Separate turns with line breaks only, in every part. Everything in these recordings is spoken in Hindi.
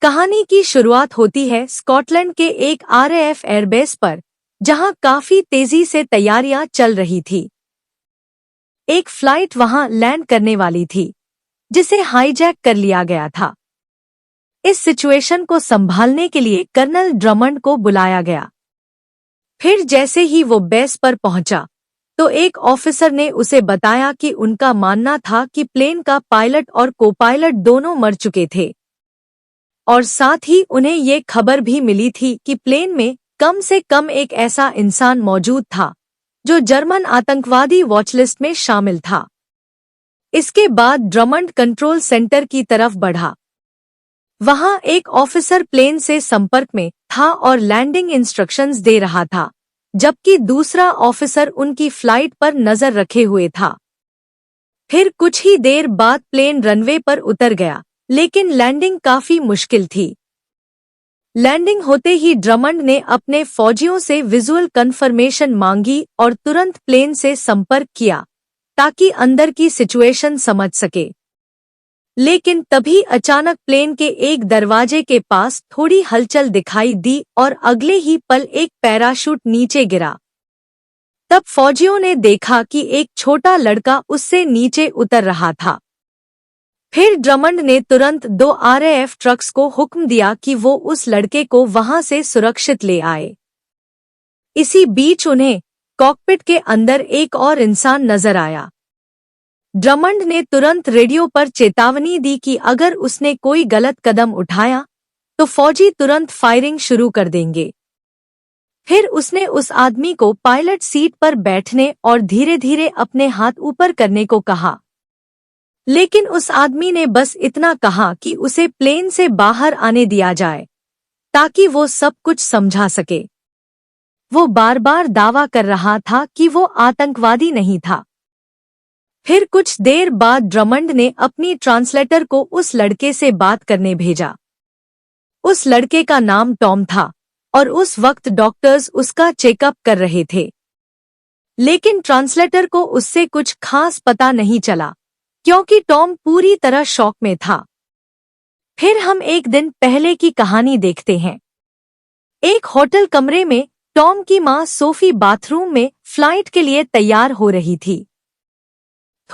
कहानी की शुरुआत होती है स्कॉटलैंड के एक RAF एयरबेस पर, जहां काफी तेजी से तैयारियां चल रही थी। एक फ्लाइट वहां लैंड करने वाली थी, जिसे हाईजैक कर लिया गया था। इस सिचुएशन को संभालने के लिए कर्नल ड्रमंड को बुलाया गया। फिर जैसे ही वो बेस पर पहुंचा, तो एक ऑफिसर ने उसे बताया कि उनका मानना था कि प्लेन का पायलट और को-पायलट दोनों मर चुके थे, और साथ ही उन्हें ये खबर भी मिली थी कि प्लेन में कम से कम एक ऐसा इंसान मौजूद था जो जर्मन आतंकवादी वॉचलिस्ट में शामिल था। इसके बाद ड्रमंड कंट्रोल सेंटर की तरफ बढ़ा। वहां एक ऑफिसर प्लेन से संपर्क में था और लैंडिंग इंस्ट्रक्शंस दे रहा था, जबकि दूसरा ऑफिसर उनकी फ्लाइट पर नजर रखे हुए था। फिर कुछ ही देर बाद प्लेन रनवे पर उतर गया, लेकिन लैंडिंग काफी मुश्किल थी। लैंडिंग होते ही ड्रमंड ने अपने फौजियों से विजुअल कंफर्मेशन मांगी और तुरंत प्लेन से संपर्क किया ताकि अंदर की सिचुएशन समझ सके। लेकिन तभी अचानक प्लेन के एक दरवाजे के पास थोड़ी हलचल दिखाई दी और अगले ही पल एक पैराशूट नीचे गिरा। तब फौजियों ने देखा कि एक छोटा लड़का उससे नीचे उतर रहा था। फिर ड्रमंड ने तुरंत 2 RAF ट्रक्स को हुक्म दिया कि वो उस लड़के को वहां से सुरक्षित ले आए। इसी बीच उन्हें कॉकपिट के अंदर एक और इंसान नजर आया। ड्रमंड ने तुरंत रेडियो पर चेतावनी दी कि अगर उसने कोई गलत कदम उठाया तो फौजी तुरंत फायरिंग शुरू कर देंगे। फिर उसने उस आदमी को पायलट सीट पर बैठने और धीरे धीरे अपने हाथ ऊपर करने को कहा, लेकिन उस आदमी ने बस इतना कहा कि उसे प्लेन से बाहर आने दिया जाए ताकि वो सब कुछ समझा सके। वो बार बार दावा कर रहा था कि वो आतंकवादी नहीं था। फिर कुछ देर बाद ड्रमंड ने अपनी ट्रांसलेटर को उस लड़के से बात करने भेजा। उस लड़के का नाम टॉम था और उस वक्त डॉक्टर्स उसका चेकअप कर रहे थे। लेकिन ट्रांसलेटर को उससे कुछ खास पता नहीं चला, क्योंकि टॉम पूरी तरह शॉक में था। फिर हम एक दिन पहले की कहानी देखते हैं। एक होटल कमरे में टॉम की मां सोफी बाथरूम में फ्लाइट के लिए तैयार हो रही थी।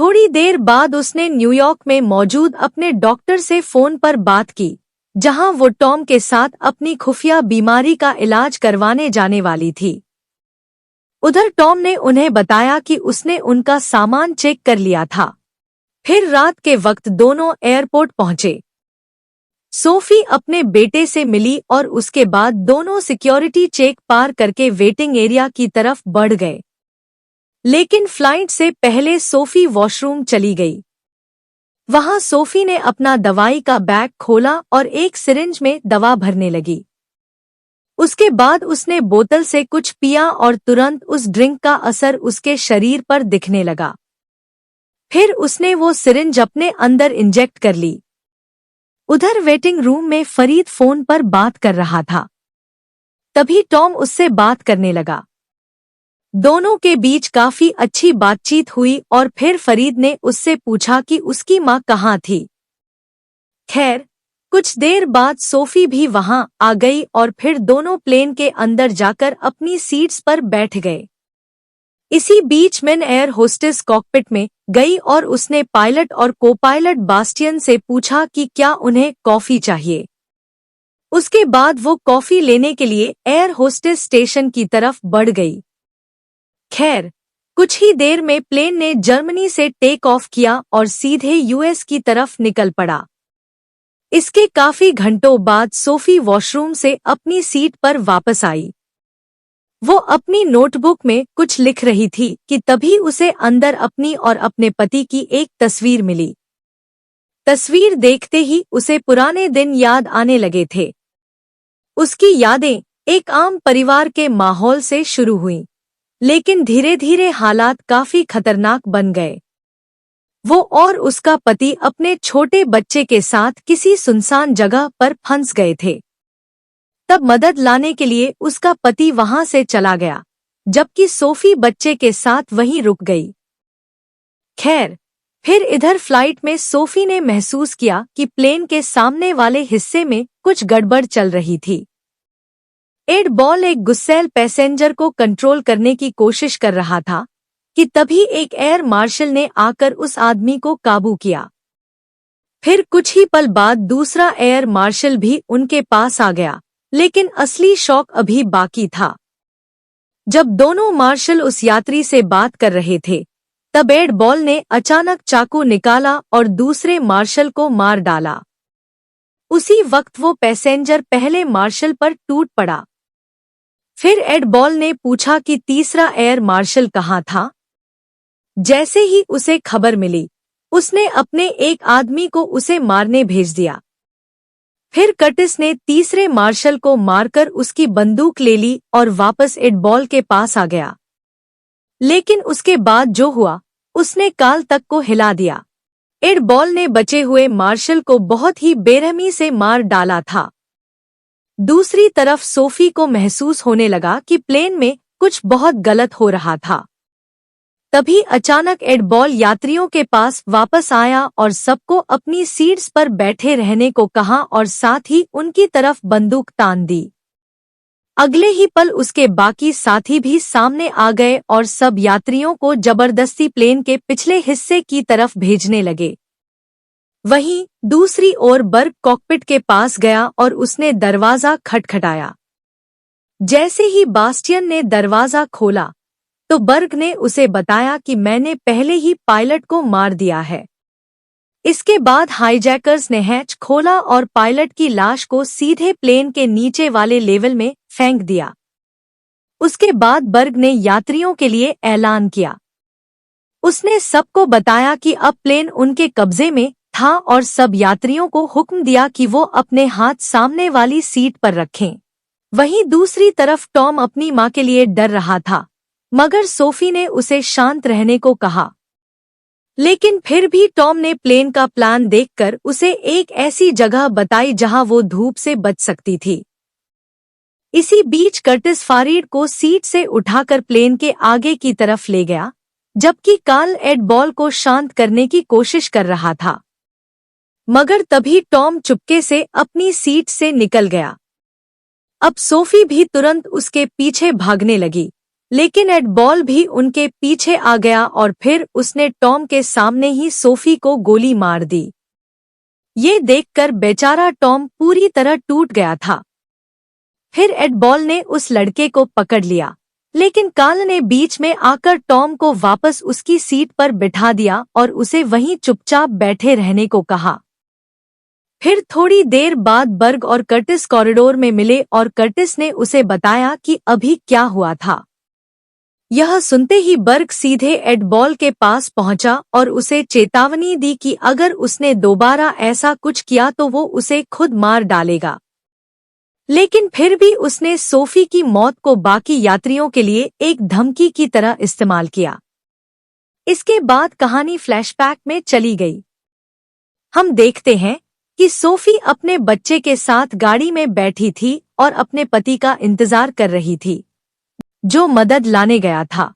थोड़ी देर बाद उसने न्यूयॉर्क में मौजूद अपने डॉक्टर से फोन पर बात की, जहां वो टॉम के साथ अपनी खुफिया बीमारी का इलाज करवाने जाने वाली थी। उधर टॉम ने उन्हें बताया कि उसने उनका सामान चेक कर लिया था। फिर रात के वक्त दोनों एयरपोर्ट पहुंचे। सोफी अपने बेटे से मिली और उसके बाद दोनों सिक्योरिटी चेक पार करके वेटिंग एरिया की तरफ बढ़ गए। लेकिन फ्लाइट से पहले सोफी वॉशरूम चली गई। वहां सोफी ने अपना दवाई का बैग खोला और एक सिरिंज में दवा भरने लगी। उसके बाद उसने बोतल से कुछ पिया और तुरंत उस ड्रिंक का असर उसके शरीर पर दिखने लगा। फिर उसने वो सिरिंज अपने अंदर इंजेक्ट कर ली। उधर वेटिंग रूम में फरीद फोन पर बात कर रहा था। तभी टॉम उससे बात करने लगा। दोनों के बीच काफी अच्छी बातचीत हुई और फिर फरीद ने उससे पूछा कि उसकी मां कहाँ थी। खैर, कुछ देर बाद सोफी भी वहां आ गई और फिर दोनों प्लेन के अंदर जाकर अपनी सीट्स पर बैठ गए। इसी बीच मेन एयर होस्टेस कॉकपिट में गई और उसने पायलट और को-पायलट बास्टियन से पूछा कि क्या उन्हें कॉफी चाहिए। उसके बाद वो कॉफी लेने के लिए एयर होस्टेस स्टेशन की तरफ बढ़ गई। खैर, कुछ ही देर में प्लेन ने जर्मनी से टेक ऑफ किया और सीधे US की तरफ निकल पड़ा। इसके काफी घंटों बाद सोफी वॉशरूम से अपनी सीट पर वापस आई। वो अपनी नोटबुक में कुछ लिख रही थी कि तभी उसे अंदर अपनी और अपने पति की एक तस्वीर मिली। तस्वीर देखते ही उसे पुराने दिन याद आने लगे थे। उसकी यादें एक आम परिवार के माहौल से शुरू हुईं, लेकिन धीरे धीरे हालात काफी खतरनाक बन गए। वो और उसका पति अपने छोटे बच्चे के साथ किसी सुनसान जगह पर फंस गए थे। तब मदद लाने के लिए उसका पति वहां से चला गया, जबकि सोफी बच्चे के साथ वहीं रुक गई। खैर, फिर इधर फ्लाइट में सोफी ने महसूस किया कि प्लेन के सामने वाले हिस्से में कुछ गड़बड़ चल रही थी। एड बॉल एक गुस्सैल पैसेंजर को कंट्रोल करने की कोशिश कर रहा था कि तभी एक एयर मार्शल ने आकर उस आदमी को काबू किया। फिर कुछ ही पल बाद दूसरा एयर मार्शल भी उनके पास आ गया, लेकिन असली शौक अभी बाकी था। जब दोनों मार्शल उस यात्री से बात कर रहे थे, तब एड बॉल ने अचानक चाकू निकाला और दूसरे मार्शल को मार डाला। उसी वक्त वो पैसेंजर पहले मार्शल पर टूट पड़ा। फिर एड बॉल ने पूछा कि तीसरा एयर मार्शल कहाँ था। जैसे ही उसे खबर मिली, उसने अपने एक आदमी को उसे मारने भेज दिया। फिर कर्टिस ने तीसरे मार्शल को मारकर उसकी बंदूक ले ली और वापस एड बॉल के पास आ गया। लेकिन उसके बाद जो हुआ, उसने काल तक को हिला दिया। एड बॉल ने बचे हुए मार्शल को बहुत ही बेरहमी से मार डाला था। दूसरी तरफ सोफी को महसूस होने लगा कि प्लेन में कुछ बहुत गलत हो रहा था। तभी अचानक एड बॉल यात्रियों के पास वापस आया और सबको अपनी सीट्स पर बैठे रहने को कहा और साथ ही उनकी तरफ बंदूक तान दी। अगले ही पल उसके बाकी साथी भी सामने आ गए और सब यात्रियों को जबरदस्ती प्लेन के पिछले हिस्से की तरफ भेजने लगे। वहीं दूसरी ओर बर्ग कॉकपिट के पास गया और उसने दरवाजा खटखटाया। जैसे ही बास्टियन ने दरवाजा खोला, तो बर्ग ने उसे बताया कि मैंने पहले ही पायलट को मार दिया है। इसके बाद हाईजैकर्स ने हैच खोला और पायलट की लाश को सीधे प्लेन के नीचे वाले लेवल में फेंक दिया। उसके बाद बर्ग ने यात्रियों के लिए ऐलान किया। उसने सबको बताया कि अब प्लेन उनके कब्जे में था और सब यात्रियों को हुक्म दिया कि वो अपने हाथ सामने वाली सीट पर रखें। वहीं दूसरी तरफ टॉम अपनी मां के लिए डर रहा था, मगर सोफी ने उसे शांत रहने को कहा। लेकिन फिर भी टॉम ने प्लेन का प्लान देखकर उसे एक ऐसी जगह बताई जहां वो धूप से बच सकती थी। इसी बीच कर्टिस फारीड को सीट से उठाकर प्लेन के आगे की तरफ ले गया, जबकि कार्ल एड बॉल को शांत करने की कोशिश कर रहा था। मगर तभी टॉम चुपके से अपनी सीट से निकल गया। अब सोफी भी तुरंत उसके पीछे भागने लगी, लेकिन एड बॉल भी उनके पीछे आ गया और फिर उसने टॉम के सामने ही सोफी को गोली मार दी। ये देखकर बेचारा टॉम पूरी तरह टूट गया था। फिर एड बॉल ने उस लड़के को पकड़ लिया, लेकिन कार्ल ने बीच में आकर टॉम को वापस उसकी सीट पर बिठा दिया और उसे वहीं चुपचाप बैठे रहने को कहा। फिर थोड़ी देर बाद बर्ग और कर्टिस कॉरिडोर में मिले और कर्टिस ने उसे बताया कि अभी क्या हुआ था। यह सुनते ही बर्ग सीधे एड बॉल के पास पहुंचा और उसे चेतावनी दी कि अगर उसने दोबारा ऐसा कुछ किया तो वो उसे खुद मार डालेगा। लेकिन फिर भी उसने सोफी की मौत को बाकी यात्रियों के लिए एक धमकी की तरह इस्तेमाल किया। इसके बाद कहानी फ्लैशबैक में चली गई। हम देखते हैं कि सोफी अपने बच्चे के साथ गाड़ी में बैठी थी और अपने पति का इंतजार कर रही थी, जो मदद लाने गया था।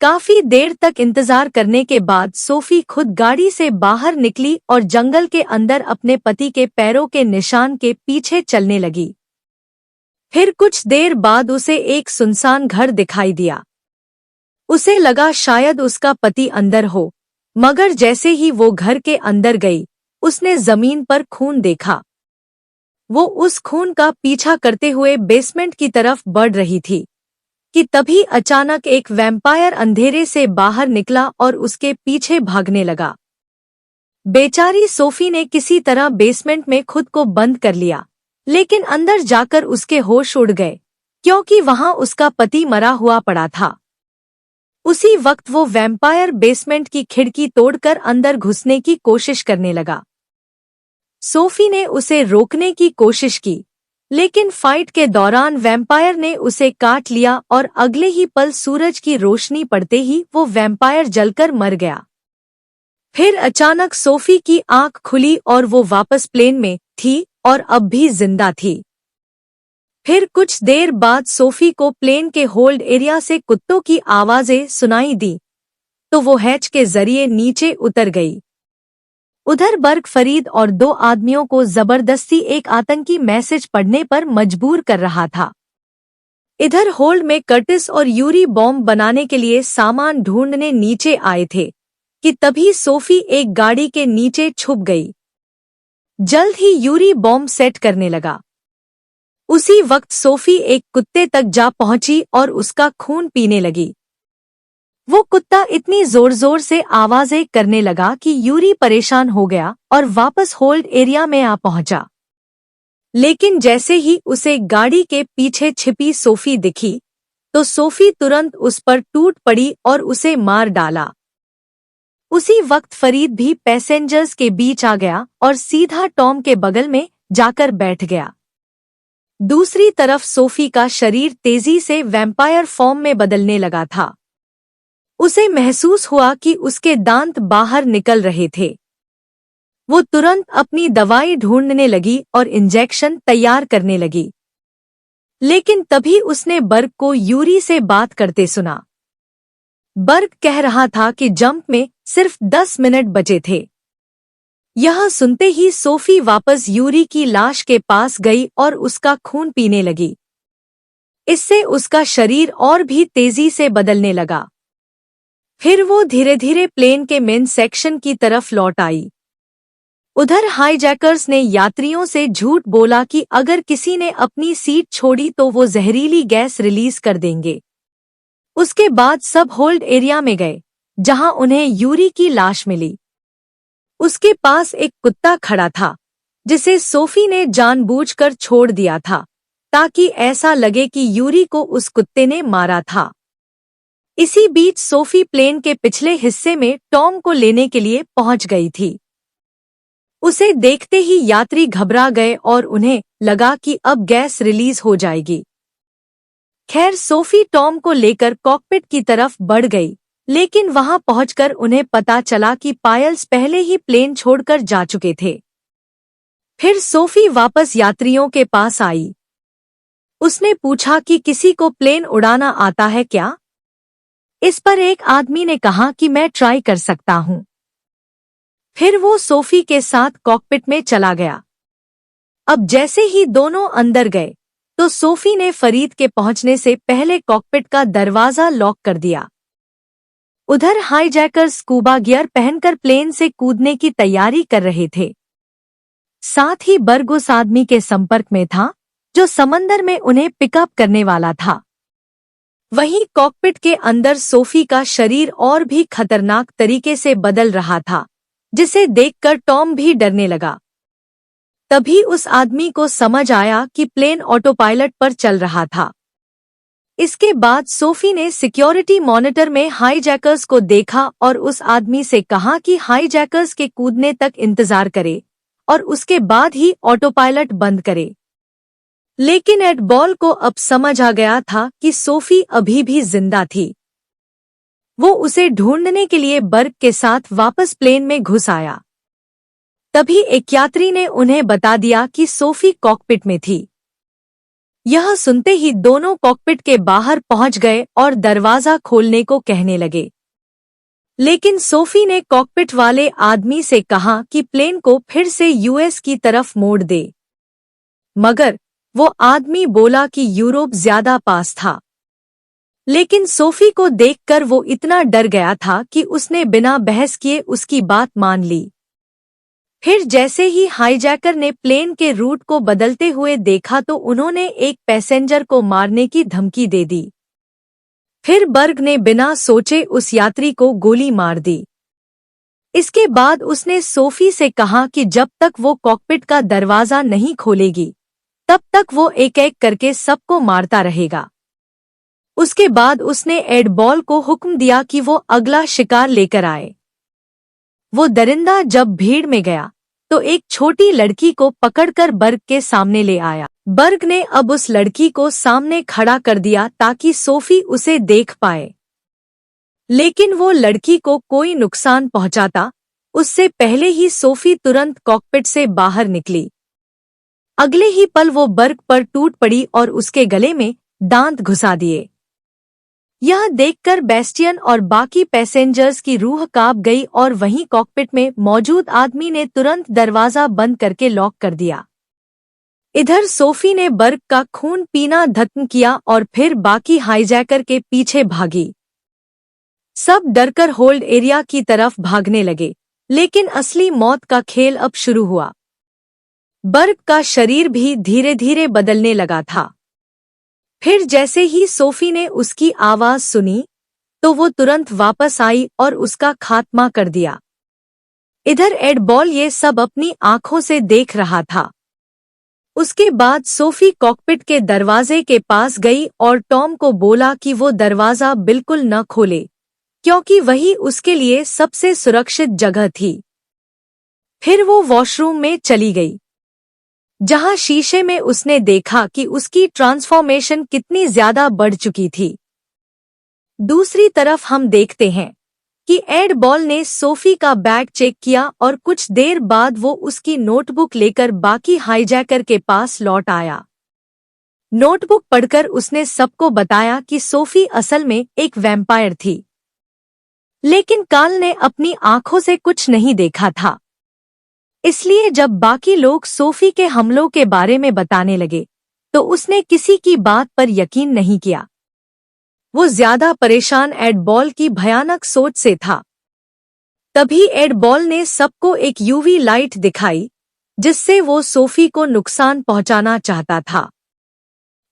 काफी देर तक इंतजार करने के बाद सोफी खुद गाड़ी से बाहर निकली और जंगल के अंदर अपने पति के पैरों के निशान के पीछे चलने लगी। फिर कुछ देर बाद उसे एक सुनसान घर दिखाई दिया। उसे लगा शायद उसका पति अंदर हो, मगर जैसे ही वो घर के अंदर गई, उसने जमीन पर खून देखा। वो उस खून का पीछा करते हुए बेसमेंट की तरफ बढ़ रही थी कि तभी अचानक एक वैम्पायर अंधेरे से बाहर निकला और उसके पीछे भागने लगा। बेचारी सोफी ने किसी तरह बेसमेंट में खुद को बंद कर लिया, लेकिन अंदर जाकर उसके होश उड़ गए, क्योंकि वहां उसका पति मरा हुआ पड़ा था। उसी वक्त वो वैम्पायर बेसमेंट की खिड़की तोड़कर अंदर घुसने की कोशिश करने लगा। सोफी ने उसे रोकने की कोशिश की, लेकिन फाइट के दौरान वैम्पायर ने उसे काट लिया और अगले ही पल सूरज की रोशनी पड़ते ही वो वैम्पायर जलकर मर गया। फिर अचानक सोफी की आंख खुली और वो वापस प्लेन में थी और अब भी जिंदा थी। फिर कुछ देर बाद सोफी को प्लेन के होल्ड एरिया से कुत्तों की आवाजें सुनाई दी, तो वो हैच के जरिए नीचे उतर गई। उधर बर्ग फरीद और 2 आदमियों को जबरदस्ती एक आतंकी मैसेज पढ़ने पर मजबूर कर रहा था। इधर होल्ड में कर्टिस और यूरी बॉम्ब बनाने के लिए सामान ढूंढने नीचे आए थे कि तभी सोफी एक गाड़ी के नीचे छुप गई। जल्द ही यूरी बॉम्ब सेट करने लगा। उसी वक्त सोफी एक कुत्ते तक जा पहुंची और उसका खून पीने लगी। वो कुत्ता इतनी जोर जोर से आवाजें करने लगा कि यूरी परेशान हो गया और वापस होल्ड एरिया में आ पहुंचा। लेकिन जैसे ही उसे गाड़ी के पीछे छिपी सोफी दिखी तो सोफी तुरंत उस पर टूट पड़ी और उसे मार डाला। उसी वक्त फरीद भी पैसेंजर्स के बीच आ गया और सीधा टॉम के बगल में जाकर बैठ गया। दूसरी तरफ सोफी का शरीर तेजी से वैम्पायर फॉर्म में बदलने लगा था। उसे महसूस हुआ कि उसके दांत बाहर निकल रहे थे। वो तुरंत अपनी दवाई ढूंढने लगी और इंजेक्शन तैयार करने लगी। लेकिन तभी उसने बर्ग को यूरी से बात करते सुना। बर्ग कह रहा था कि जंप में सिर्फ 10 मिनट बचे थे। यह सुनते ही सोफी वापस यूरी की लाश के पास गई और उसका खून पीने लगी। इससे उसका शरीर और भी तेजी से बदलने लगा। फिर वो धीरे धीरे प्लेन के मेन सेक्शन की तरफ लौट आई। उधर हाईजैकर्स ने यात्रियों से झूठ बोला कि अगर किसी ने अपनी सीट छोड़ी तो वो जहरीली गैस रिलीज कर देंगे। उसके बाद सब होल्ड एरिया में गए, जहां उन्हें यूरी की लाश मिली। उसके पास एक कुत्ता खड़ा था, जिसे सोफी ने जानबूझकर छोड़ दिया था, ताकि ऐसा लगे कि यूरी को उस कुत्ते ने मारा था। इसी बीच सोफी प्लेन के पिछले हिस्से में टॉम को लेने के लिए पहुंच गई थी। उसे देखते ही यात्री घबरा गए और उन्हें लगा कि अब गैस रिलीज हो जाएगी। खैर सोफी टॉम को लेकर कॉकपिट की तरफ बढ़ गई, लेकिन वहां पहुंचकर उन्हें पता चला कि पायल्स पहले ही प्लेन छोड़कर जा चुके थे। फिर सोफी वापस यात्रियों के पास आई। उसने पूछा कि किसी को प्लेन उड़ाना आता है क्या? इस पर एक आदमी ने कहा कि मैं ट्राई कर सकता हूं। फिर वो सोफी के साथ कॉकपिट में चला गया। अब जैसे ही दोनों अंदर गए तो सोफी ने फरीद के पहुंचने से पहले कॉकपिट का दरवाजा लॉक कर दिया। उधर हाईजैकर्स स्कूबा गियर पहनकर प्लेन से कूदने की तैयारी कर रहे थे। साथ ही बर्ग उस आदमी के संपर्क में था जो समंदर में उन्हें पिकअप करने वाला था। वहीं कॉकपिट के अंदर सोफी का शरीर और भी खतरनाक तरीके से बदल रहा था, जिसे देखकर टॉम भी डरने लगा। तभी उस आदमी को समझ आया कि प्लेन ऑटो पायलट पर चल रहा था। इसके बाद सोफी ने सिक्योरिटी मॉनिटर में हाईजैकर्स को देखा और उस आदमी से कहा कि हाईजैकर्स के कूदने तक इंतजार करे और उसके बाद ही ऑटो पायलट बंद करे। लेकिन एड बॉल को अब समझ आ गया था कि सोफी अभी भी जिंदा थी। वो उसे ढूंढने के लिए बर्ग के साथ वापस प्लेन में घुस आया। तभी एक यात्री ने उन्हें बता दिया कि सोफी कॉकपिट में थी। यह सुनते ही दोनों कॉकपिट के बाहर पहुंच गए और दरवाजा खोलने को कहने लगे। लेकिन सोफी ने कॉकपिट वाले आदमी से कहा कि प्लेन को फिर से यूएस की तरफ मोड़ दे, मगर वो आदमी बोला कि यूरोप ज्यादा पास था। लेकिन सोफी को देखकर वो इतना डर गया था कि उसने बिना बहस किए उसकी बात मान ली। फिर जैसे ही हाईजैकर ने प्लेन के रूट को बदलते हुए देखा तो उन्होंने एक पैसेंजर को मारने की धमकी दे दी। फिर बर्ग ने बिना सोचे उस यात्री को गोली मार दी। इसके बाद उसने सोफी से कहा कि जब तक वो कॉकपिट का दरवाजा नहीं खोलेगी तब तक वो एक एक करके सबको मारता रहेगा। उसके बाद उसने एड बॉल को हुक्म दिया कि वो अगला शिकार लेकर आए। वो दरिंदा जब भीड़ में गया तो एक छोटी लड़की को पकड़कर बर्ग के सामने ले आया। बर्ग ने अब उस लड़की को सामने खड़ा कर दिया ताकि सोफी उसे देख पाए। लेकिन वो लड़की को कोई नुकसान पहुंचाता उससे पहले ही सोफी तुरंत कॉकपिट से बाहर निकली। अगले ही पल वो बर्ग पर टूट पड़ी और उसके गले में दांत घुसा दिए। यह देखकर बेस्टियन और बाकी पैसेंजर्स की रूह कांप गई और वहीं कॉकपिट में मौजूद आदमी ने तुरंत दरवाजा बंद करके लॉक कर दिया। इधर सोफी ने बर्ग का खून पीना खत्म किया और फिर बाकी हाईजैकर के पीछे भागी। सब डरकर होल्ड एरिया की तरफ भागने लगे, लेकिन असली मौत का खेल अब शुरू हुआ। बर्ग का शरीर भी धीरे धीरे बदलने लगा था। फिर जैसे ही सोफी ने उसकी आवाज सुनी तो वो तुरंत वापस आई और उसका खात्मा कर दिया। इधर एड बॉल ये सब अपनी आंखों से देख रहा था। उसके बाद सोफी कॉकपिट के दरवाजे के पास गई और टॉम को बोला कि वो दरवाजा बिल्कुल न खोले, क्योंकि वही उसके लिए सबसे सुरक्षित जगह थी। फिर वो वॉशरूम में चली गई, जहां शीशे में उसने देखा कि उसकी ट्रांसफॉर्मेशन कितनी ज्यादा बढ़ चुकी थी। दूसरी तरफ हम देखते हैं कि एड बॉल ने सोफी का बैग चेक किया और कुछ देर बाद वो उसकी नोटबुक लेकर बाकी हाईजैकर के पास लौट आया। नोटबुक पढ़कर उसने सबको बताया कि सोफी असल में एक वैम्पायर थी, लेकिन कार्ल ने अपनी आंखों से कुछ नहीं देखा था। इसलिए जब बाकी लोग सोफी के हमलों के बारे में बताने लगे तो उसने किसी की बात पर यकीन नहीं किया। वो ज्यादा परेशान एड बॉल की भयानक सोच से था। तभी एड बॉल ने सबको एक यूवी लाइट दिखाई, जिससे वो सोफी को नुकसान पहुंचाना चाहता था।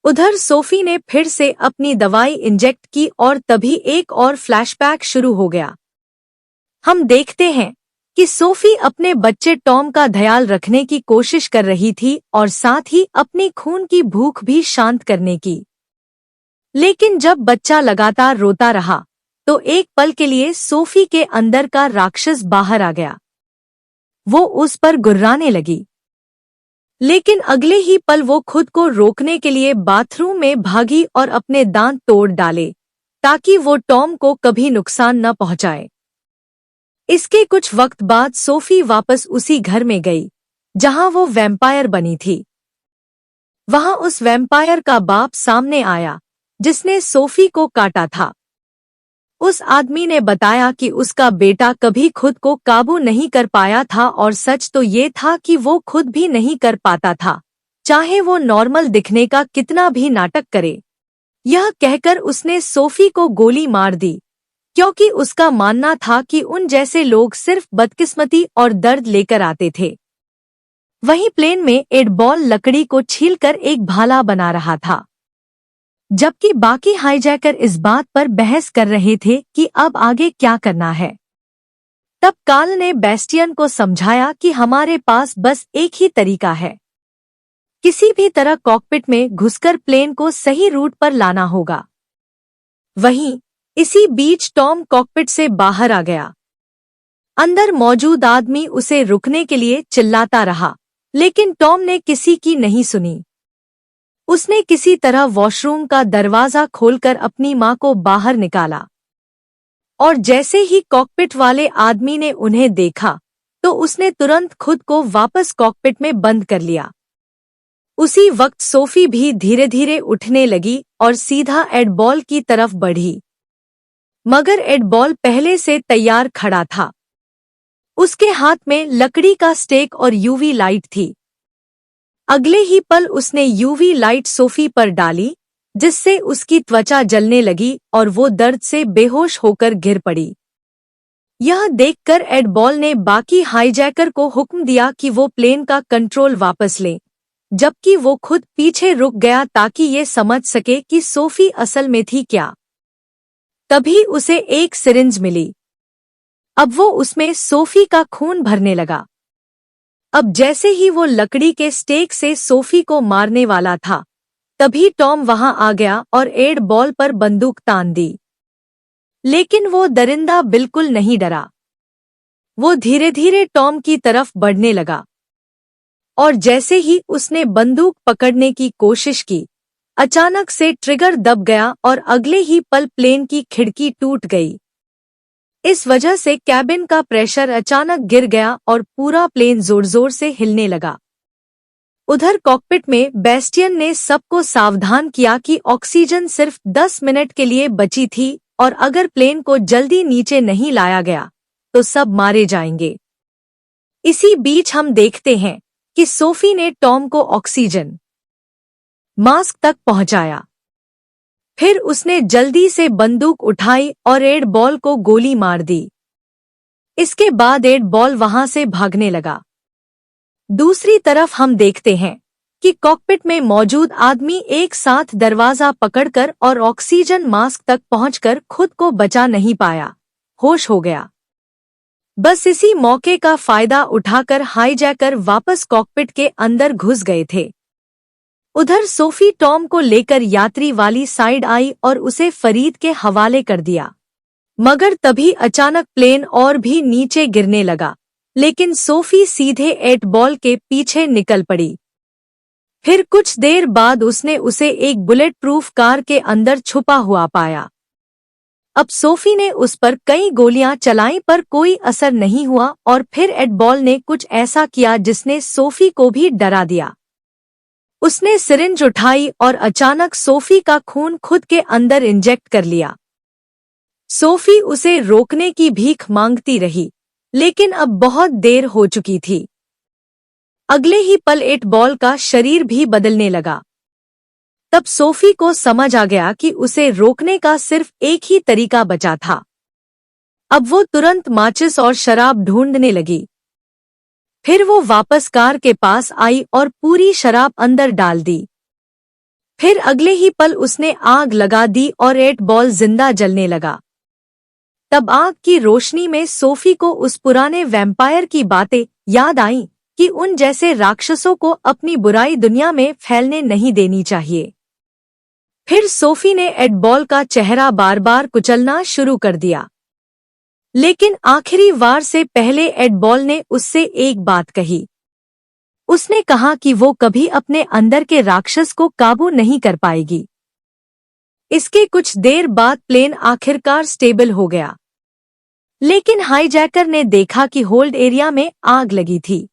उधर सोफी ने फिर से अपनी दवाई इंजेक्ट की और तभी एक और फ्लैशबैक शुरू हो गया। हम देखते हैं कि सोफी अपने बच्चे टॉम का ख्याल रखने की कोशिश कर रही थी और साथ ही अपनी खून की भूख भी शांत करने की। लेकिन जब बच्चा लगातार रोता रहा तो एक पल के लिए सोफी के अंदर का राक्षस बाहर आ गया। वो उस पर गुर्राने लगी, लेकिन अगले ही पल वो खुद को रोकने के लिए बाथरूम में भागी और अपने दांत तोड़ डाले ताकि वो टॉम को कभी नुकसान न पहुंचाए। इसके कुछ वक्त बाद सोफी वापस उसी घर में गई जहां वो वैम्पायर बनी थी। वहां उस वैम्पायर का बाप सामने आया जिसने सोफी को काटा था। उस आदमी ने बताया कि उसका बेटा कभी खुद को काबू नहीं कर पाया था और सच तो ये था कि वो खुद भी नहीं कर पाता था, चाहे वो नॉर्मल दिखने का कितना भी नाटक करे। यह कहकर उसने सोफी को गोली मार दी, क्योंकि उसका मानना था कि उन जैसे लोग सिर्फ बदकिस्मती और दर्द लेकर आते थे। वहीं प्लेन में एड बॉल लकड़ी को छीलकर एक भाला बना रहा था, जबकि बाकी हाईजैकर इस बात पर बहस कर रहे थे कि अब आगे क्या करना है। तब कार्ल ने बेस्टियन को समझाया कि हमारे पास बस एक ही तरीका है, किसी भी तरह कॉकपिट में घुसकर प्लेन को सही रूट पर लाना होगा। वहीं इसी बीच टॉम कॉकपिट से बाहर आ गया। अंदर मौजूद आदमी उसे रुकने के लिए चिल्लाता रहा, लेकिन टॉम ने किसी की नहीं सुनी। उसने किसी तरह वॉशरूम का दरवाजा खोलकर अपनी मां को बाहर निकाला, और जैसे ही कॉकपिट वाले आदमी ने उन्हें देखा तो उसने तुरंत खुद को वापस कॉकपिट में बंद कर लिया। उसी वक्त सोफी भी धीरे धीरे उठने लगी और सीधा एड बॉल की तरफ बढ़ी, मगर एड बॉल पहले से तैयार खड़ा था। उसके हाथ में लकड़ी का स्टेक और यूवी लाइट थी। अगले ही पल उसने यूवी लाइट सोफी पर डाली, जिससे उसकी त्वचा जलने लगी और वो दर्द से बेहोश होकर गिर पड़ी। यह देखकर एड बॉल ने बाकी हाईजैकर को हुक्म दिया कि वो प्लेन का कंट्रोल वापस लें, जबकि वो खुद पीछे रुक गया ताकि ये समझ सके कि सोफी असल में थी क्या। तभी उसे एक सिरिंज मिली। अब वो उसमें सोफी का खून भरने लगा। अब जैसे ही वो लकड़ी के स्टेक से सोफी को मारने वाला था, तभी टॉम वहां आ गया और एड बॉल पर बंदूक तान दी। लेकिन वो दरिंदा बिल्कुल नहीं डरा। वो धीरे धीरे टॉम की तरफ बढ़ने लगा, और जैसे ही उसने बंदूक पकड़ने की कोशिश की, अचानक से ट्रिगर दब गया और अगले ही पल प्लेन की खिड़की टूट गई। इस वजह से कैबिन का प्रेशर अचानक गिर गया और पूरा प्लेन जोर जोर से हिलने लगा। उधर कॉकपिट में बेस्टियन ने सबको सावधान किया कि ऑक्सीजन सिर्फ 10 मिनट के लिए बची थी और अगर प्लेन को जल्दी नीचे नहीं लाया गया तो सब मारे जाएंगे। इसी बीच हम देखते हैं कि सोफी ने टॉम को ऑक्सीजन मास्क तक पहुंचाया। फिर उसने जल्दी से बंदूक उठाई और एड बॉल को गोली मार दी। इसके बाद एड बॉल वहां से भागने लगा। दूसरी तरफ हम देखते हैं कि कॉकपिट में मौजूद आदमी एक साथ दरवाजा पकड़कर और ऑक्सीजन मास्क तक पहुंचकर खुद को बचा नहीं पाया, होश हो गया। बस इसी मौके का फायदा उठाकर हाईजैकर वापस कॉकपिट के अंदर घुस गए थे। उधर सोफी टॉम को लेकर यात्री वाली साइड आई और उसे फरीद के हवाले कर दिया। मगर तभी अचानक प्लेन और भी नीचे गिरने लगा, लेकिन सोफी सीधे एट बॉल के पीछे निकल पड़ी। फिर कुछ देर बाद उसने उसे एक बुलेट प्रूफ कार के अंदर छुपा हुआ पाया। अब सोफी ने उस पर कई गोलियां चलाईं पर कोई असर नहीं हुआ और फिर एट बॉल ने कुछ ऐसा किया जिसने सोफी को भी डरा दिया। उसने सिरिंज उठाई और अचानक सोफी का खून खुद के अंदर इंजेक्ट कर लिया। सोफी उसे रोकने की भीख मांगती रही, लेकिन अब बहुत देर हो चुकी थी। अगले ही पल एट बॉल का शरीर भी बदलने लगा। तब सोफी को समझ आ गया कि उसे रोकने का सिर्फ एक ही तरीका बचा था। अब वो तुरंत माचिस और शराब ढूंढने लगी। फिर वो वापस कार के पास आई और पूरी शराब अंदर डाल दी। फिर अगले ही पल उसने आग लगा दी और एट बॉल जिंदा जलने लगा। तब आग की रोशनी में सोफी को उस पुराने वैम्पायर की बातें याद आईं कि उन जैसे राक्षसों को अपनी बुराई दुनिया में फैलने नहीं देनी चाहिए। फिर सोफी ने एट बॉल का चेहरा बार बार कुचलना शुरू कर दिया, लेकिन आखिरी वार से पहले एट बॉल ने उससे एक बात कही। उसने कहा कि वो कभी अपने अंदर के राक्षस को काबू नहीं कर पाएगी। इसके कुछ देर बाद प्लेन आखिरकार स्टेबल हो गया, लेकिन हाईजैकर ने देखा कि होल्ड एरिया में आग लगी थी।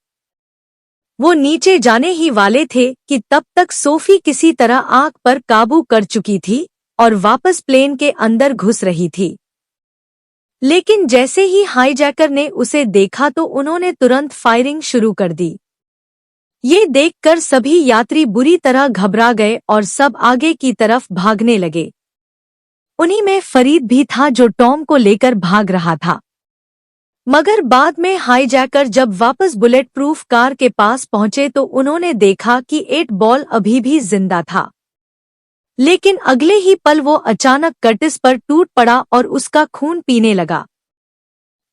वो नीचे जाने ही वाले थे कि तब तक सोफी किसी तरह आग पर काबू कर चुकी थी और वापस प्लेन के अंदर घुस रही थी। लेकिन जैसे ही हाईजैकर ने उसे देखा तो उन्होंने तुरंत फायरिंग शुरू कर दी। ये देखकर सभी यात्री बुरी तरह घबरा गए और सब आगे की तरफ भागने लगे। उन्हीं में फरीद भी था जो टॉम को लेकर भाग रहा था। मगर बाद में हाईजैकर जब वापस बुलेट प्रूफ कार के पास पहुंचे तो उन्होंने देखा कि एट बॉल अभी भी जिंदा था। लेकिन अगले ही पल वो अचानक कर्टिस पर टूट पड़ा और उसका खून पीने लगा।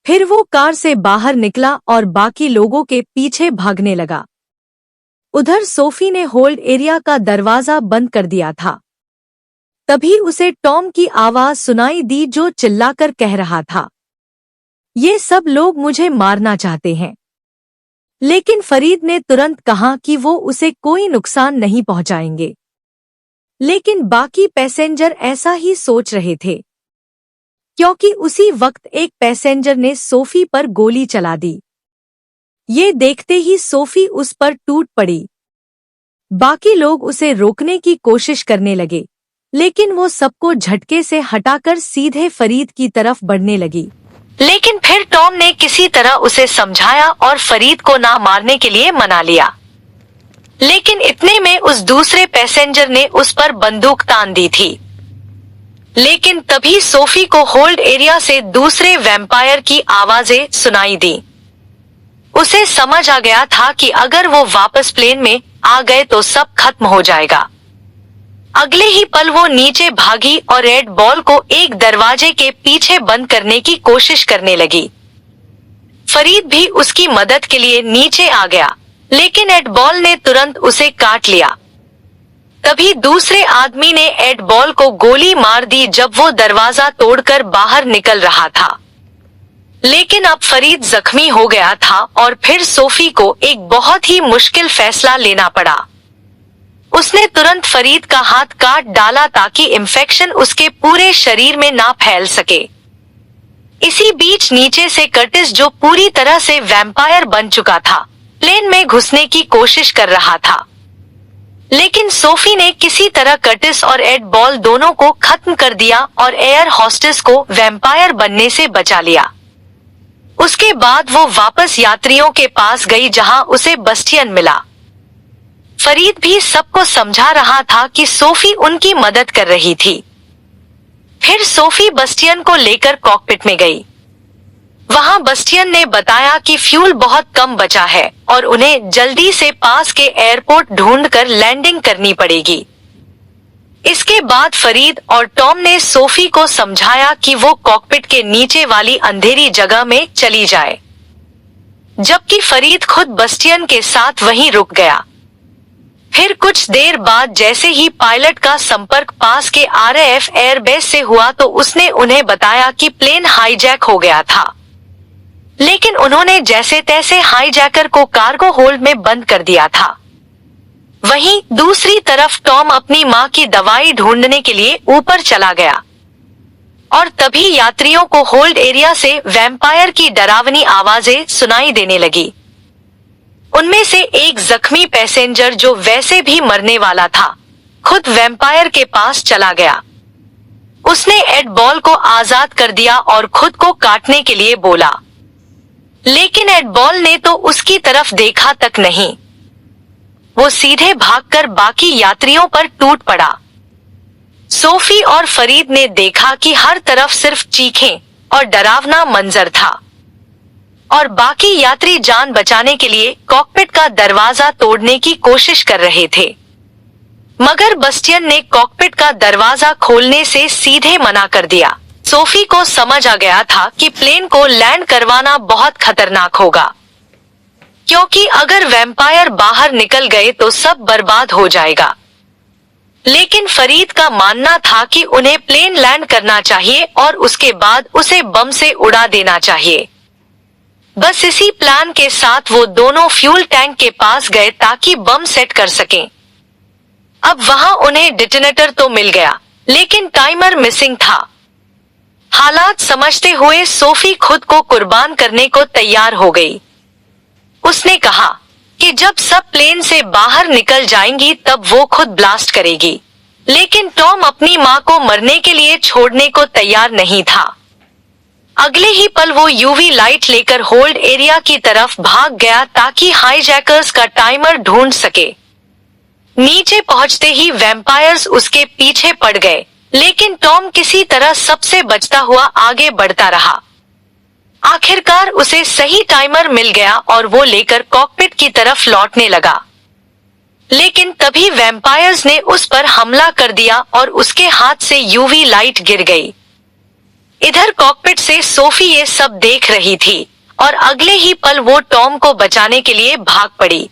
फिर वो कार से बाहर निकला और बाकी लोगों के पीछे भागने लगा। उधर सोफी ने होल्ड एरिया का दरवाजा बंद कर दिया था। तभी उसे टॉम की आवाज सुनाई दी जो चिल्लाकर कह रहा था, ये सब लोग मुझे मारना चाहते हैं। लेकिन फरीद ने तुरंत कहा कि वो उसे कोई नुकसान नहीं पहुंचाएंगे। लेकिन बाकी पैसेंजर ऐसा ही सोच रहे थे, क्योंकि उसी वक्त एक पैसेंजर ने सोफी पर गोली चला दी। ये देखते ही सोफी उस पर टूट पड़ी। बाकी लोग उसे रोकने की कोशिश करने लगे, लेकिन वो सबको झटके से हटाकर सीधे फरीद की तरफ बढ़ने लगी। लेकिन फिर टॉम ने किसी तरह उसे समझाया और फरीद को ना मारने के लिए मना लिया। लेकिन इतने में उस दूसरे पैसेंजर ने उस पर बंदूक तान दी थी। लेकिन तभी सोफी को होल्ड एरिया से दूसरे वैम्पायर की आवाजें सुनाई दी। उसे समझ आ गया था कि अगर वो वापस प्लेन में आ गए तो सब खत्म हो जाएगा। अगले ही पल वो नीचे भागी और रेड बॉल को एक दरवाजे के पीछे बंद करने की कोशिश करने लगी। फरीद भी उसकी मदद के लिए नीचे आ गया, लेकिन एड बॉल ने तुरंत उसे काट लिया। तभी दूसरे आदमी ने एड बॉल को गोली मार दी जब वो दरवाजा तोड़कर बाहर निकल रहा था। लेकिन अब फरीद जख्मी हो गया था और फिर सोफी को एक बहुत ही मुश्किल फैसला लेना पड़ा। उसने तुरंत फरीद का हाथ काट डाला ताकि इंफेक्शन उसके पूरे शरीर में ना फैल सके। इसी बीच नीचे से कर्टिस, जो पूरी तरह से वैम्पायर बन चुका था, प्लेन में घुसने की कोशिश कर रहा था। लेकिन सोफी ने किसी तरह कर्टिस और एड बॉल दोनों को खत्म कर दिया और एयर होस्टेस को वैम्पायर बनने से बचा लिया। उसके बाद वो वापस यात्रियों के पास गई जहां उसे बस्टियन मिला। फरीद भी सबको समझा रहा था कि सोफी उनकी मदद कर रही थी। फिर सोफी बस्टियन को लेकर कॉकपिट में गई। वहां बस्टियन ने बताया कि फ्यूल बहुत कम बचा है और उन्हें जल्दी से पास के एयरपोर्ट ढूंढकर लैंडिंग करनी पड़ेगी। इसके बाद फरीद और टॉम ने सोफी को समझाया कि वो कॉकपिट के नीचे वाली अंधेरी जगह में चली जाए, जबकि फरीद खुद बस्टियन के साथ वहीं रुक गया। फिर कुछ देर बाद जैसे ही पायलट का संपर्क पास के RAF एयरबेस से हुआ तो उसने उन्हें बताया कि प्लेन हाईजैक हो गया था, लेकिन उन्होंने जैसे तैसे हाईजैकर को कार्गो होल्ड में बंद कर दिया था। वहीं दूसरी तरफ टॉम अपनी मां की दवाई ढूंढने के लिए ऊपर चला गया और तभी यात्रियों को होल्ड एरिया से वैम्पायर की डरावनी आवाजें सुनाई देने लगी। उनमें से एक जख्मी पैसेंजर जो वैसे भी मरने वाला था, खुद वैम्पायर के पास चला गया। उसने एड बॉल को आजाद कर दिया और खुद को काटने के लिए बोला, लेकिन एड बॉल ने तो उसकी तरफ देखा तक नहीं। वो सीधे भागकर बाकी यात्रियों पर टूट पड़ा। सोफी और फरीद ने देखा कि हर तरफ सिर्फ चीखें और डरावना मंजर था और बाकी यात्री जान बचाने के लिए कॉकपिट का दरवाजा तोड़ने की कोशिश कर रहे थे, मगर बस्टियन ने कॉकपिट का दरवाजा खोलने से सीधे मना कर दिया। सोफी को समझ आ गया था कि प्लेन को लैंड करवाना बहुत खतरनाक होगा, क्योंकि अगर वैम्पायर बाहर निकल गए तो सब बर्बाद हो जाएगा। लेकिन फरीद का मानना था कि उन्हें प्लेन लैंड करना चाहिए और उसके बाद उसे बम से उड़ा देना चाहिए। बस इसी प्लान के साथ वो दोनों फ्यूल टैंक के पास गए ताकि बम सेट कर सकें। अब वहां उन्हें डिटोनेटर तो मिल गया, लेकिन टाइमर मिसिंग था। हालात समझते हुए सोफी खुद को कुर्बान करने को तैयार हो गई। उसने कहा कि जब सब प्लेन से बाहर निकल जाएंगी तब वो खुद ब्लास्ट करेगी, लेकिन टॉम अपनी मां को मरने के लिए छोड़ने को तैयार नहीं था। अगले ही पल वो यूवी लाइट लेकर होल्ड एरिया की तरफ भाग गया ताकि हाईजैकर्स का टाइमर ढूंढ सके। नीचे पहुंचते ही वैम्पायर्स उसके पीछे पड़ गए, लेकिन टॉम किसी तरह सबसे बचता हुआ आगे बढ़ता रहा। आखिरकार उसे सही टाइमर मिल गया और वो लेकर कॉकपिट की तरफ लौटने लगा, लेकिन तभी वैम्पायर्स ने उस पर हमला कर दिया और उसके हाथ से यूवी लाइट गिर गई। इधर कॉकपिट से सोफी ये सब देख रही थी और अगले ही पल वो टॉम को बचाने के लिए भाग पड़ी।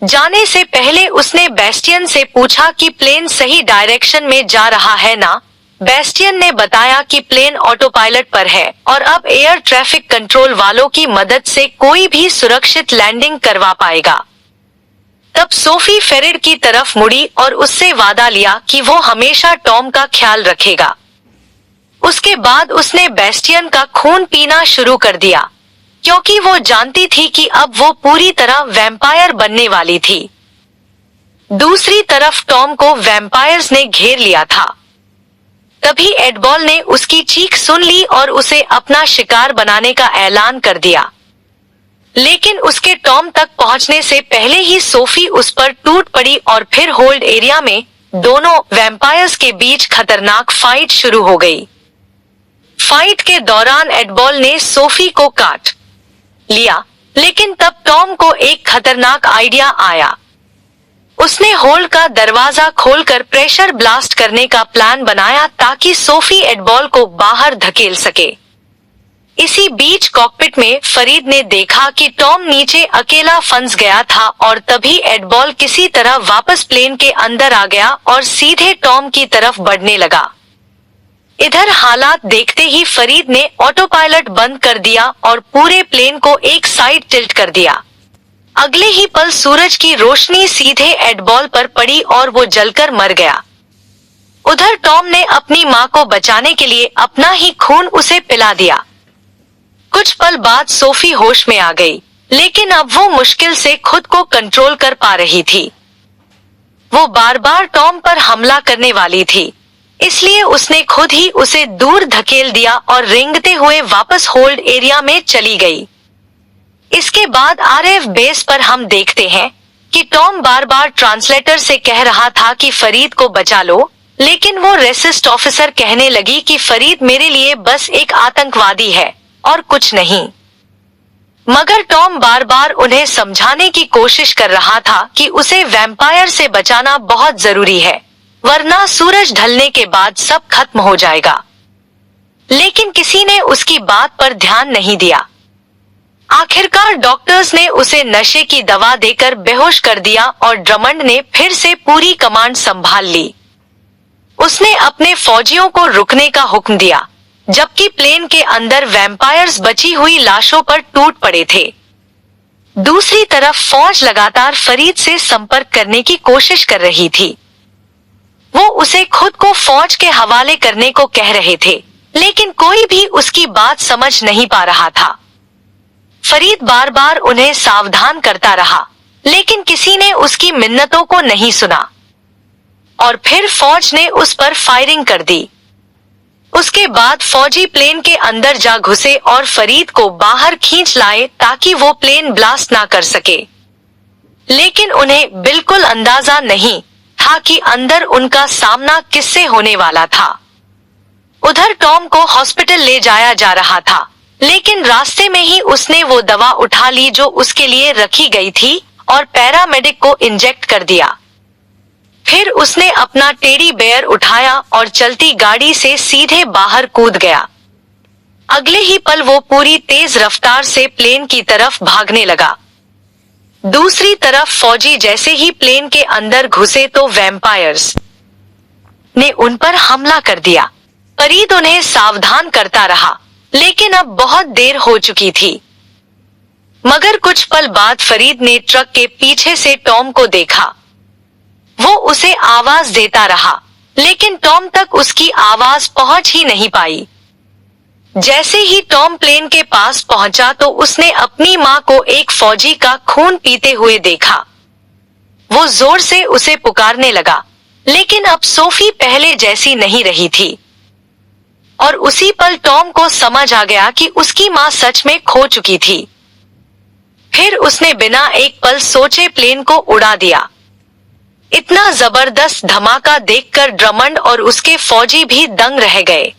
जाने से पहले उसने बेस्टियन से पूछा कि प्लेन सही डायरेक्शन में जा रहा है ना। बेस्टियन ने बताया कि प्लेन ऑटो पायलट पर है और अब एयर ट्रैफिक कंट्रोल वालों की मदद से कोई भी सुरक्षित लैंडिंग करवा पाएगा। तब सोफी फेरिड की तरफ मुड़ी और उससे वादा लिया कि वो हमेशा टॉम का ख्याल रखेगा। उसके बाद उसने बेस्टियन का खून पीना शुरू कर दिया, क्योंकि वो जानती थी कि अब वो पूरी तरह वैम्पायर बनने वाली थी। दूसरी तरफ टॉम को वैम्पायर्स ने घेर लिया था। तभी एडबॉल ने उसकी चीख सुन ली और उसे अपना शिकार बनाने का ऐलान कर दिया, लेकिन उसके टॉम तक पहुंचने से पहले ही सोफी उस पर टूट पड़ी और फिर होल्ड एरिया में दोनों वैम्पायर्स के बीच खतरनाक फाइट शुरू हो गई। फाइट के दौरान एडबॉल ने सोफी को काट लिया, लेकिन तब टॉम को एक खतरनाक आइडिया आया। उसने होल्ड का दरवाजा खोलकर प्रेशर ब्लास्ट करने का प्लान बनाया ताकि सोफी एडबॉल को बाहर धकेल सके। इसी बीच कॉकपिट में फरीद ने देखा कि टॉम नीचे अकेला फंस गया था और तभी एडबॉल किसी तरह वापस प्लेन के अंदर आ गया और सीधे टॉम की तरफ बढ़ने लगा। इधर हालात देखते ही फरीद ने ऑटो पायलट बंद कर दिया और पूरे प्लेन को एक साइड टिल्ट कर दिया। अगले ही पल सूरज की रोशनी सीधे एडबॉल पर पड़ी और वो जलकर मर गया। उधर टॉम ने अपनी मां को बचाने के लिए अपना ही खून उसे पिला दिया। कुछ पल बाद सोफी होश में आ गई, लेकिन अब वो मुश्किल से खुद को कंट्रोल कर पा रही थी। वो बार बार टॉम पर हमला करने वाली थी, इसलिए उसने खुद ही उसे दूर धकेल दिया और रेंगते हुए वापस होल्ड एरिया में चली गई। इसके बाद आरएफ बेस पर हम देखते हैं कि टॉम बार बार ट्रांसलेटर से कह रहा था कि फरीद को बचा लो, लेकिन वो रेसिस्ट ऑफिसर कहने लगी कि फरीद मेरे लिए बस एक आतंकवादी है और कुछ नहीं। मगर टॉम बार बार उन्हें समझाने की कोशिश कर रहा था कि उसे वैम्पायर से बचाना बहुत जरूरी है, वरना सूरज ढलने के बाद सब खत्म हो जाएगा। लेकिन किसी ने उसकी बात पर ध्यान नहीं दिया। आखिरकार डॉक्टर्स ने उसे नशे की दवा देकर बेहोश कर दिया और ड्रमंड ने फिर से पूरी कमांड संभाल ली। उसने अपने फौजियों को रुकने का हुक्म दिया, जबकि प्लेन के अंदर वैम्पायर्स बची हुई लाशों पर टूट पड़े थे। दूसरी तरफ फौज लगातार फरीद से संपर्क करने की कोशिश कर रही थी। वो उसे खुद को फौज के हवाले करने को कह रहे थे, लेकिन कोई भी उसकी बात समझ नहीं पा रहा था। फरीद बार बार उन्हें सावधान करता रहा, लेकिन किसी ने उसकी मिन्नतों को नहीं सुना और फिर फौज ने उस पर फायरिंग कर दी। उसके बाद फौजी प्लेन के अंदर जा घुसे और फरीद को बाहर खींच लाए ताकि वो प्लेन ब्लास्ट ना कर सके। लेकिन उन्हें बिल्कुल अंदाजा नहीं था कि अंदर उनका सामना किससे होने वाला था। उधर टॉम को हॉस्पिटल ले जाया जा रहा था, लेकिन रास्ते में ही उसने वो दवा उठा ली जो उसके लिए रखी गई थी और पैरामेडिक को इंजेक्ट कर दिया। फिर उसने अपना टेडी बेयर उठाया और चलती गाड़ी से सीधे बाहर कूद गया। अगले ही पल वो पूरी तेज रफ्तार से प्लेन की तरफ भागने लगा। दूसरी तरफ फौजी जैसे ही प्लेन के अंदर घुसे तो वैम्पायर्स ने उन पर हमला कर दिया। फरीद उन्हें सावधान करता रहा, लेकिन अब बहुत देर हो चुकी थी। मगर कुछ पल बाद फरीद ने ट्रक के पीछे से टॉम को देखा। वो उसे आवाज देता रहा, लेकिन टॉम तक उसकी आवाज पहुंच ही नहीं पाई। जैसे ही टॉम प्लेन के पास पहुंचा तो उसने अपनी मां को एक फौजी का खून पीते हुए देखा। वो जोर से उसे पुकारने लगा, लेकिन अब सोफी पहले जैसी नहीं रही थी। और उसी पल टॉम को समझ आ गया कि उसकी मां सच में खो चुकी थी। फिर उसने बिना एक पल सोचे प्लेन को उड़ा दिया। इतना जबरदस्त धमाका देखकर ड्रमंड और उसके फौजी भी दंग रह गए।